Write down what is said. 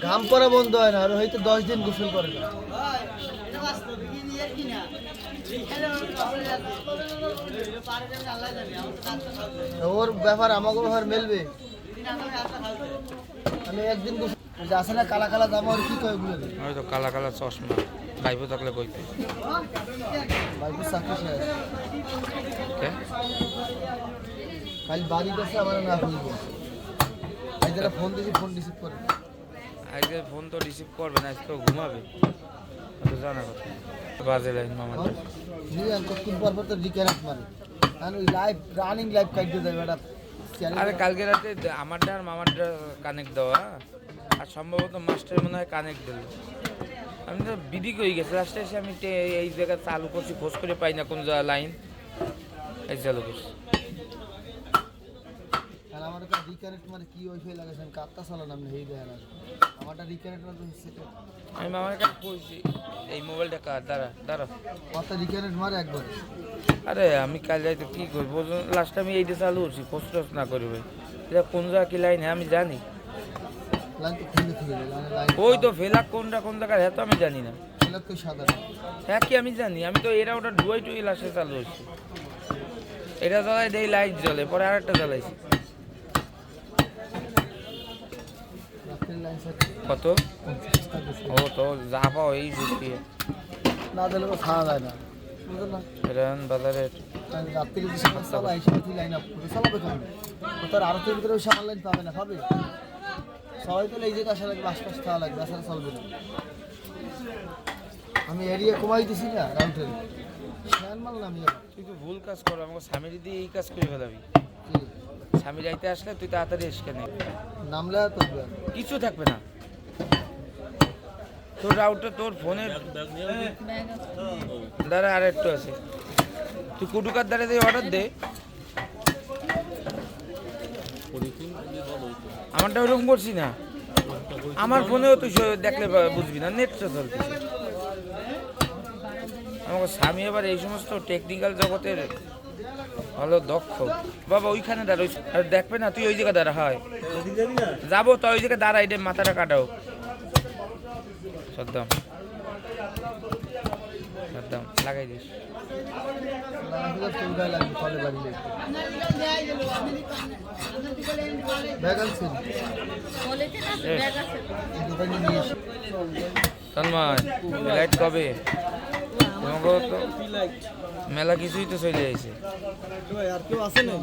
ঘাম পড়া বন্ধ হয় না, আর হয়তো 10 দিন গোসল করে না। ওর ব্যাপার আমাকে ব্যাপার মেলবে। আমি একদিন আসে না কালা কালা জামা, আর কি কয় ওগুলো? হয়তো কালা কালা চশমা ভাইবো থাকলে কইতে ভাইবো চাকরি শেষ। কে কাল বাড়ি গেছে আমার না খুলবো। আজ যারা ফোন দিছি ফোন রিসিভ করে। আজকে ফোন তো রিসিভ করবে না, আজকে তো ঘুমাবে। তো জানা কথা বাজে লাইন মামাটা কতক্ষণ পর পর তো রিকানেক্ট মারে। আর ওই লাইভ রানিং লাইভ কাটতে দেয় ম্যাডাম। আরে কালকে রাতে আমারটা আর মামারটা কানেক্ট দেওয়া, আর সম্ভবত মাস্টার মনে হয় কানেক্ট দিল। আমি তো বিদিক হয়ে গেছে, লাস্টে এসে আমি এই জায়গায় চালু করছি, খোঁজ করে পাই না কোন জায়গা লাইন, এই চালু করছি। আর আমার একটা রিকানেক্ট মানে কি ওয়াইফাই লাগাইছে, আমি কাটটা চালালাম না, এই দেখেন আমারটা রিকানেক্ট মানে সেটা আমি মামার কাছে কইছি এই মোবাইলটা কার দাঁড়া কথা রিকানেক্ট মারে একবার। আরে আমি কাল যাইতে কী করবো, লাস্ট আমি এইটা চালু করছি, খোঁজ টোজ না করি ভাই। এটা কোন জায়গা কি লাইন হ্যাঁ আমি জানি, লাইন তো খুলে খুলে লাইন ওই তো ফেলাক কোনটা কোন জায়গায় হ্যাঁ তো আমি জানি না। ফেলার তো সাদা হ্যাঁ কি আমি জানি, আমি তো এরা ওটা ডুয়াই টুই লাস্টে চালু করছি। এটা জ্বলাই দেই লাইট জ্বলে, পরে আরেকটা জ্বালাইছি। রাত্রের লাইন সেট কত ও তো যা পাও এই ঢুকিয়ে না দিলে তো খাওয়া যায় না, বুঝলেন না? এরান বাজারের রাত্রে যে সময় চালা এই সময় লাইন আপ করে চালাবে কেমন? ও তার আরতের ভিতরে ওই সামান লাইন পাবে না, পাবে সবাই তো এই জায়গায় আসা লাগবে, আশপাশ খাওয়া লাগবে, আসলে চলবে না। আমি এরিয়া কমাই দিছি না রাউন্ডের শ্যান মাল নামি যাবো। তুই তো ভুল কাজ করো, আমাকে স্বামী দিয়ে এই কাজ করে ফেলাবি। স্বামী যাইতে আসলে তুই তাড়াতাড়ি এসকে নে, নামলে আর তো কিছু থাকবে না। তোর রাউটার তোর ফোনের দ্বারা আর একটু আছে, তুই কুটুকার দ্বারা দিয়ে অর্ডার দে। আমারটা ওরকম করছি না, আমার ফোনেও তুই দেখলে বুঝবি না, নেটটা তোর কিছু। আমাকে স্বামী এবার এই সমস্ত টেকনিক্যাল জগতের ভালো দক্ষ। বাবা ওইখানে দাঁড়া, আর দেখবে না তুই ওই জায়গায় দাঁড়া হয় যাবো তো ওই জায়গায় দাঁড়া, এটা মাথাটা কাটাও। সদ্দাম সদ্দাম লাগাই দিস। তন্ময় লাইট কবে? তোমাকে তো মেলা কিছুই তো চলে যাইছে। আর কেউ আছে না?